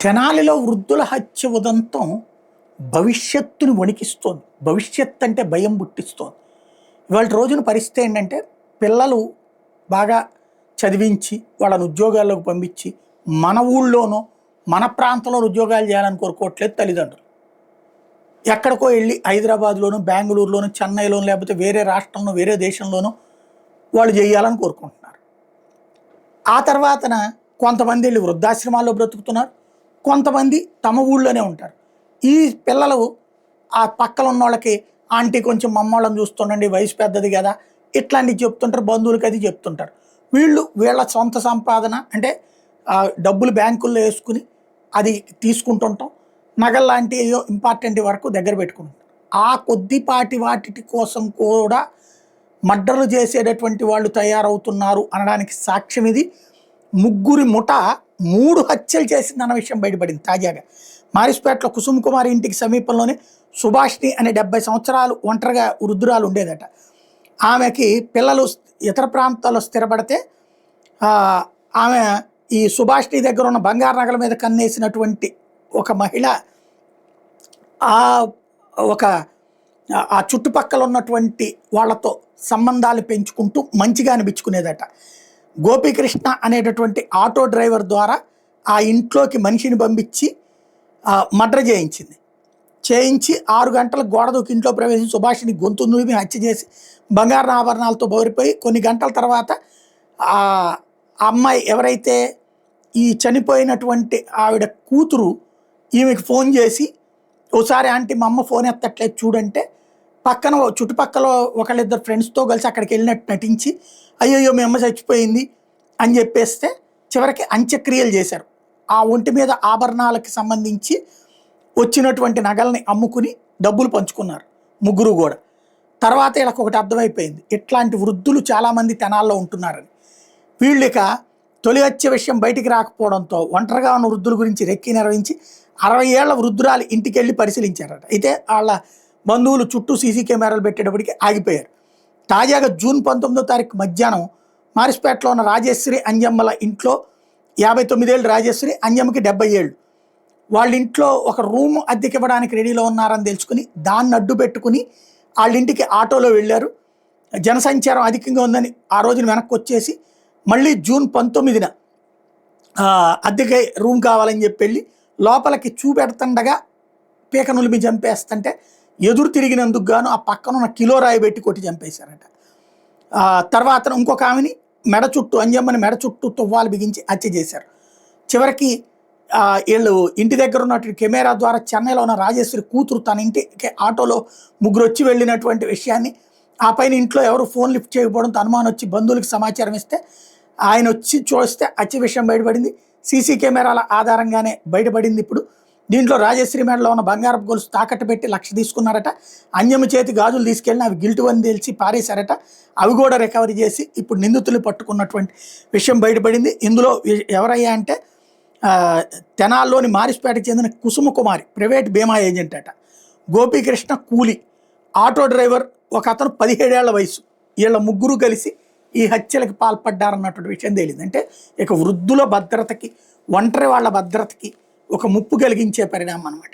తెనాలిలో వృద్ధుల హత్య ఉదంతం భవిష్యత్తుని వణికిస్తోంది. భవిష్యత్ అంటే భయం పుట్టిస్తోంది. ఇవాళ రోజున పరిస్థితి ఏంటంటే పిల్లలు బాగా చదివించి వాళ్ళని ఉద్యోగాల్లోకి పంపించి మన ఊళ్ళోనో మన ప్రాంతంలో ఉద్యోగాలు చేయాలని కోరుకోవట్లేదు తల్లిదండ్రులు. ఎక్కడికో వెళ్ళి హైదరాబాద్లోను, బెంగళూరులోను, చెన్నైలోను, లేకపోతే వేరే రాష్ట్రంలో, వేరే దేశంలోనూ వాళ్ళు చేయాలని కోరుకుంటున్నారు. ఆ తర్వాతన కొంతమంది వెళ్ళి వృద్ధాశ్రమాల్లో బ్రతుకుతున్నారు, కొంతమంది తమ ఊళ్ళోనే ఉంటారు. ఈ పిల్లలు ఆ పక్కన ఉన్న వాళ్ళకి ఆంటీ కొంచెం మమ్మల్ని చూస్తుండండి, వయసు పెద్దది కదా, ఇట్లాంటివి చెప్తుంటారు, బంధువులకి అది చెప్తుంటారు. వీళ్ళ సొంత సంపాదన అంటే డబ్బులు బ్యాంకుల్లో వేసుకుని అది తీసుకుంటుంటాం, నగల్లాంటి ఏయో ఇంపార్టెంట్ వరకు దగ్గర పెట్టుకుంటాం. ఆ కొద్దిపాటి వాటి కోసం కూడా మర్డర్లు చేసేటటువంటి వాళ్ళు తయారవుతున్నారు అనడానికి సాక్ష్యం ఇది. ముగ్గురి ముఠ 3 హత్యలు చేసిందన్న విషయం బయటపడింది తాజాగా. మారిస్పేటలో కుసుమ్ కుమార్ ఇంటికి సమీపంలోనే సుభాష్ని అనే 70 సంవత్సరాలు ఒంటరిగా వృద్ధురాలు ఉండేదట. ఆమెకి పిల్లలు ఇతర ప్రాంతాల్లో స్థిరపడితే ఆమె ఈ సుభాష్ని దగ్గర ఉన్న బంగారు నగల మీద కన్నేసినటువంటి ఒక మహిళ ఆ చుట్టుపక్కల ఉన్నటువంటి వాళ్ళతో సంబంధాలు పెంచుకుంటూ మంచిగా అనిపించుకునేదట. గోపీకృష్ణ అనేటటువంటి ఆటో డ్రైవర్ ద్వారా ఆ ఇంట్లోకి మనిషిని పంపించి మర్డర్ చేయించి 6 గంటలకు గోడ దూకి ఇంట్లో ప్రవేశించి సుభాష్ని గొంతు నులిమి హత్య చేసి బంగారు ఆభరణాలతో బోరిపోయి కొన్ని గంటల తర్వాత ఆ అమ్మాయి ఎవరైతే ఈ చనిపోయినటువంటి ఆవిడ కూతురు ఈమెకి ఫోన్ చేసి, ఓసారి ఆంటీ మా అమ్మ ఫోన్ ఎత్తట్లేదు చూడంటే, పక్కన చుట్టుపక్కల ఒకళ్ళిద్దరు ఫ్రెండ్స్తో కలిసి అక్కడికి వెళ్ళినట్టు నటించి అయ్యయ్యో మీ అమ్మ చచ్చిపోయింది అని చెప్పేస్తే చివరికి అంత్యక్రియలు చేశారు. ఆ ఒంటి మీద ఆభరణాలకు సంబంధించి వచ్చినటువంటి నగల్ని అమ్ముకుని డబ్బులు పంచుకున్నారు ముగ్గురు కూడా. తర్వాత వీళ్ళకి ఒకటి అర్థమైపోయింది, ఇట్లాంటి వృద్ధులు చాలామంది తెనాల్లో ఉంటున్నారని. వీళ్ళిక తొలి హత్య విషయం బయటికి రాకపోవడంతో ఒంటరిగా ఉన్న వృద్ధుల గురించి రెక్కి నిర్వహించి 60 ఏళ్ల వృద్ధురాలు ఇంటికి వెళ్ళి పరిశీలించారట. అయితే వాళ్ళ బంధువులు చుట్టూ సీసీ కెమెరాలు పెట్టేటప్పటికి ఆగిపోయారు. తాజాగా జూన్ 19వ తారీఖు మధ్యాహ్నం మారిస్పేటలో ఉన్న రాజేశ్వరి అంజమ్మల ఇంట్లో 59 ఏళ్ళు రాజేశ్వరి, అంజమ్మకి 70 ఏళ్ళు. వాళ్ళ ఇంట్లో ఒక రూమ్ అద్దెకి ఇవ్వడానికి రెడీలో ఉన్నారని తెలుసుకుని దాన్ని అడ్డు పెట్టుకుని వాళ్ళ ఇంటికి ఆటోలో వెళ్ళారు. జనసంచారం అధికంగా ఉందని ఆ రోజున వెనక్కి వచ్చేసి మళ్ళీ జూన్ 19న అద్దెకి రూమ్ కావాలని చెప్పి వెళ్ళి లోపలికి చూపెడుతుండగా పీక నులిమి చంపేస్తుంటే ఎదురు తిరిగినందుకు గాను ఆ పక్కన ఉన్న కిలో రాయి పెట్టి కొట్టి చంపేశారట. తర్వాత ఇంకొక ఆమెని మెడ చుట్టూ, అంజమ్మని మెడ చుట్టూ తువ్వాలు బిగించి హత్య చేశారు. చివరికి వీళ్ళు ఇంటి దగ్గర ఉన్నటువంటి కెమెరా ద్వారా చెన్నైలో ఉన్న రాజేశ్వరి కూతురు తన ఇంటికి ఆటోలో ముగ్గురు వచ్చి వెళ్ళినటువంటి విషయాన్ని, ఆ పైన ఇంట్లో ఎవరు ఫోన్ లిఫ్ట్ చేయకపోవడంతో అనుమానం వచ్చి బంధువులకు సమాచారం ఇస్తే ఆయన వచ్చి చూస్తే హత్య విషయం బయటపడింది. సీసీ కెమెరాల ఆధారంగానే బయటపడింది. ఇప్పుడు దీంట్లో రాజేశ్వరి మేడలో ఉన్న బంగారపు గొలుసు తాకట్టు పెట్టి 1,00,000 తీసుకున్నారట. అంజమ్మ చేతి గాజులు తీసుకెళ్ళి అవి గిల్టు అని తెలిసి పారేశారట. అవి కూడా రికవరీ చేసి ఇప్పుడు నిందితులు పట్టుకున్నటువంటి విషయం బయటపడింది. ఇందులో ఎవరయ్యా అంటే తెనాల్లోని మారిస్పేటకు చెందిన కుసుమ కుమారి ప్రైవేట్ బీమా ఏజెంట్ అట. గోపీకృష్ణ కూలి, ఆటో డ్రైవర్ ఒక అతను 17 ఏళ్ల వయసు. వీళ్ళ ముగ్గురు కలిసి ఈ హత్యలకు పాల్పడ్డారన్నటువంటి విషయం తేలింది. అంటే ఇక వృద్ధుల భద్రతకి, ఒంటరి వాళ్ళ భద్రతకి ఒక ముప్పు కలిగించే పరిణామం అన్నమాట.